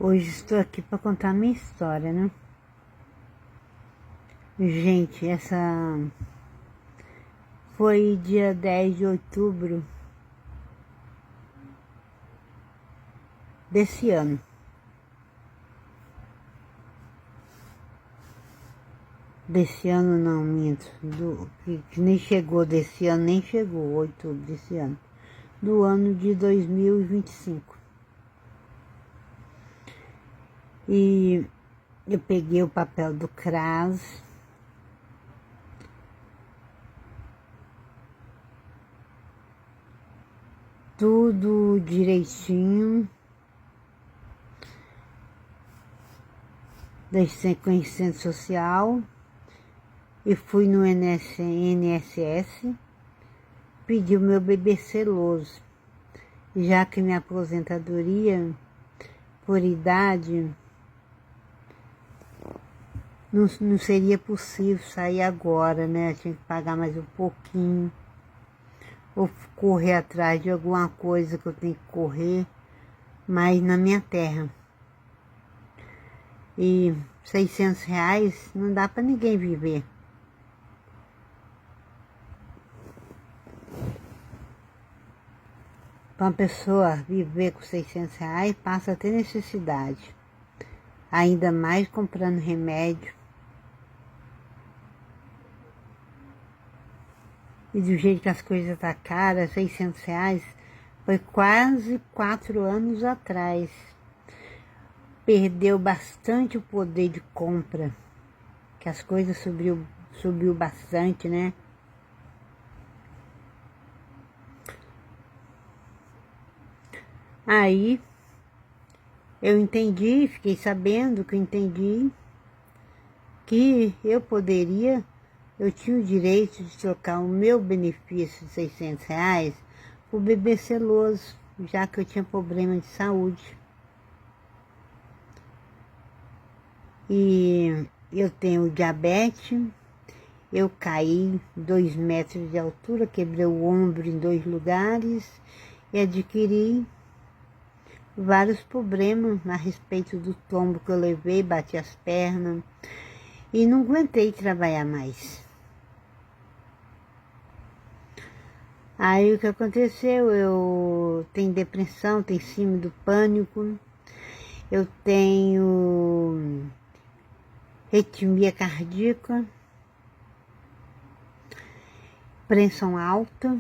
Hoje estou aqui para contar a minha história, né? Gente, essa foi dia 10 de outubro desse ano. Desse ano não, minto. Que nem chegou desse ano, nem chegou outubro desse ano. Do ano de 2025. E eu peguei o papel do CRAS. Tudo direitinho. Da sequência social. E fui no INSS. Pedi o meu bebê seloso. Já que minha aposentadoria, por idade, não seria possível sair agora, né? Eu tinha que pagar mais um pouquinho. Ou correr atrás de alguma coisa que eu tenho que correr, mas na minha terra. E R$600 não dá para ninguém viver. Para uma pessoa viver com R$600, passa a ter necessidade. Ainda mais comprando remédio. E do jeito que as coisas estão caras, R$600, foi quase 4 anos atrás. Perdeu bastante o poder de compra, que as coisas subiu bastante, né? Aí, eu entendi, fiquei sabendo que eu entendi que eu tinha o direito de trocar o meu benefício de R$600 por bebê seloso, já que eu tinha problema de saúde. E eu tenho diabetes, eu caí 2 metros de altura, quebrei o ombro em 2 lugares e adquiri vários problemas a respeito do tombo que eu levei, bati as pernas e não aguentei trabalhar mais. Aí o que aconteceu? Eu tenho depressão, tenho síndrome do pânico, eu tenho arritmia cardíaca, pressão alta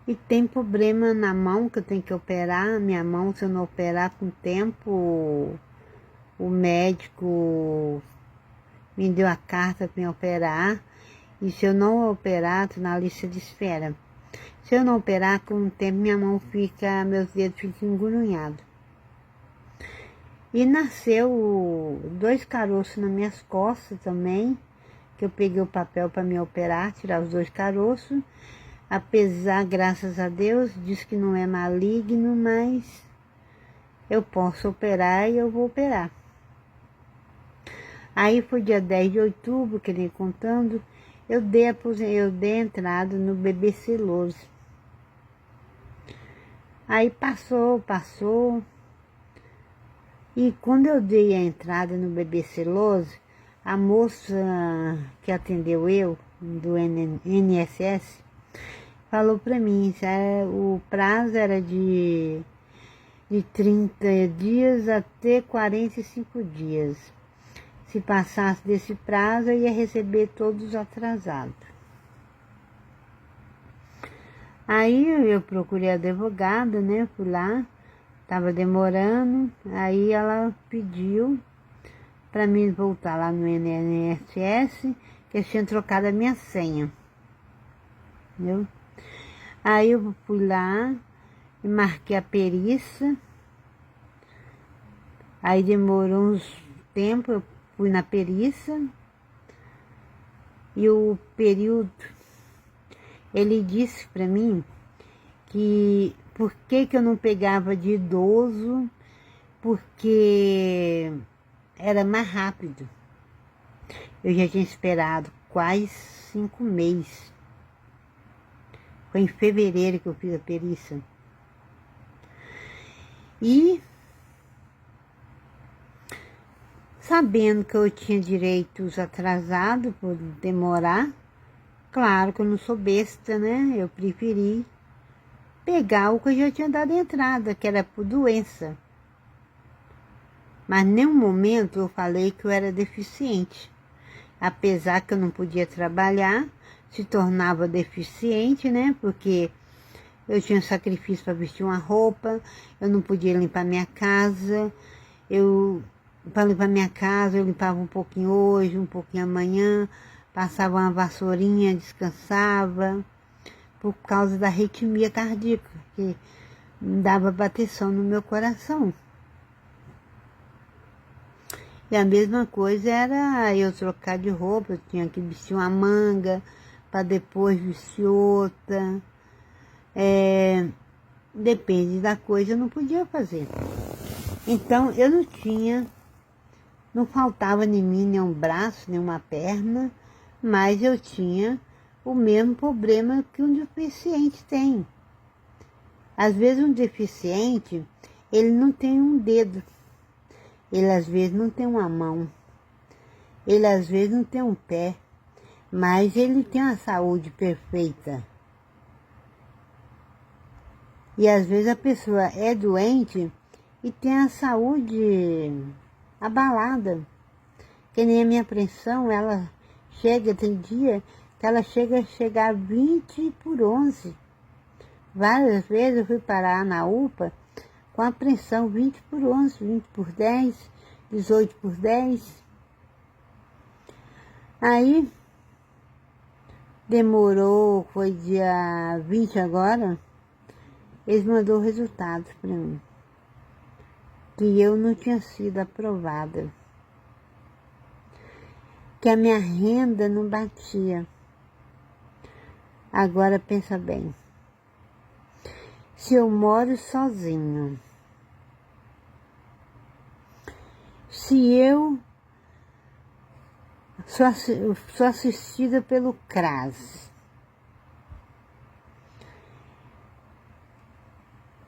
e tem problema na mão que eu tenho que operar. Minha mão, se eu não operar com tempo, o médico me deu a carta para me operar. E se eu não operar, estou na lista de espera. Se eu não operar, com o tempo meus dedos ficam engrunhados. E nasceu 2 caroços nas minhas costas também, que eu peguei o papel para me operar, tirar os 2 caroços. Apesar, graças a Deus, diz que não é maligno, mas eu posso operar e eu vou operar. Aí foi dia 10 de outubro, que nem contando, eu dei entrada no bebê seloso. Aí passou. E quando eu dei a entrada no bebê seloso, a moça que atendeu eu, do INSS, falou para mim, o prazo era de 30 dias até 45 dias. Se passasse desse prazo, eu ia receber todos atrasados. Aí eu procurei a advogada, né, fui lá, estava demorando, aí ela pediu para mim voltar lá no INSS, que eu tinha trocado a minha senha, entendeu? Aí eu fui lá e marquei a perícia, aí demorou uns tempo, eu fui na perícia, e o período, ele disse para mim que por que eu não pegava de idoso, porque era mais rápido. Eu já tinha esperado quase 5 meses. Foi em fevereiro que eu fiz a perícia. E sabendo que eu tinha direitos atrasados por demorar, claro que eu não sou besta, né? Eu preferi pegar o que eu já tinha dado entrada, que era por doença. Mas em nenhum momento eu falei que eu era deficiente. Apesar que eu não podia trabalhar, se tornava deficiente, né? Porque eu tinha sacrifício para vestir uma roupa, eu não podia limpar minha casa, para limpar minha casa, eu limpava um pouquinho hoje, um pouquinho amanhã, passava uma vassourinha, descansava, por causa da arritmia cardíaca, que dava bateção no meu coração. E a mesma coisa era eu trocar de roupa, eu tinha que vestir uma manga, para depois vestir outra. Depende da coisa, eu não podia fazer. Então, eu não faltava em mim nenhum braço, nenhuma perna, mas eu tinha o mesmo problema que um deficiente tem. Às vezes um deficiente, ele não tem um dedo, ele às vezes não tem uma mão, ele às vezes não tem um pé, mas ele tem uma saúde perfeita. E às vezes a pessoa é doente e tem a saúde abalada. Que nem a minha pressão, ela chega, tem dia que ela chega a 20/11. Várias vezes eu fui parar na UPA com a pressão 20/11, 20/10, 18/10. Aí, demorou, foi dia 20 agora, eles mandaram o resultado para mim, que eu não tinha sido aprovada, que a minha renda não batia. Agora pensa bem, se eu moro sozinho, se eu sou assistida pelo CRAS,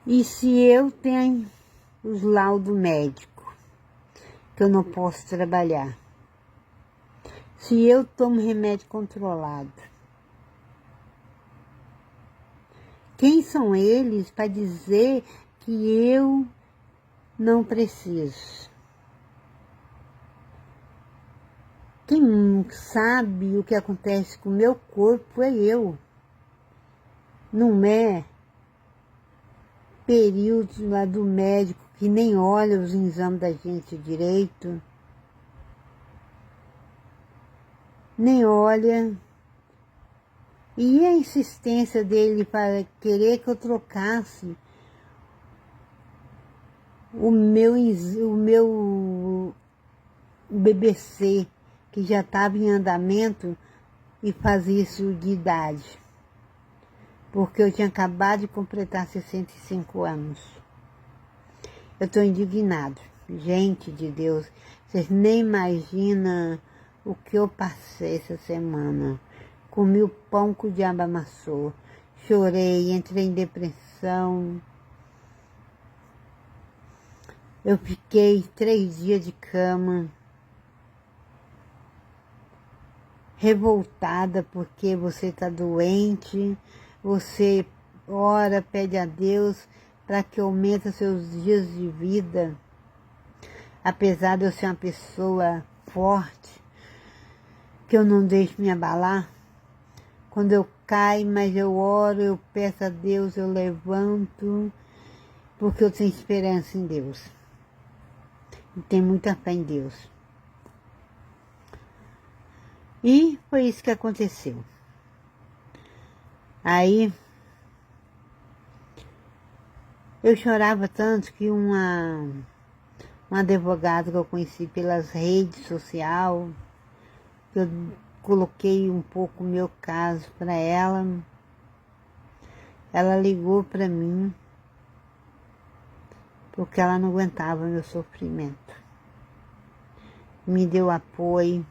e se eu tenho os laudos médicos, que eu não posso trabalhar, se eu tomo remédio controlado, quem são eles para dizer que eu não preciso? Quem sabe o que acontece com o meu corpo é eu. Não é período lá do médico que nem olha os exames da gente direito, nem olha. E a insistência dele para querer que eu trocasse o meu BBC, que já estava em andamento, e fazia isso de idade, porque eu tinha acabado de completar 65 anos. Eu estou indignado. Gente de Deus, vocês nem imaginam o que eu passei essa semana. Comi o pão que o diabo amassou, chorei, entrei em depressão. Eu fiquei 3 dias de cama, revoltada porque você está doente, você ora, pede a Deus para que aumente seus dias de vida. Apesar de eu ser uma pessoa forte, que eu não deixo me abalar, quando eu caio, mas eu oro, eu peço a Deus, eu levanto, porque eu tenho esperança em Deus. E tenho muita fé em Deus. E foi isso que aconteceu. Aí, eu chorava tanto que um advogado que eu conheci pelas redes sociais, eu coloquei um pouco o meu caso para ela. Ela ligou para mim, porque ela não aguentava meu sofrimento. Me deu apoio,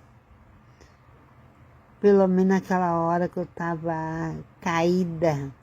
pelo menos naquela hora que eu estava caída,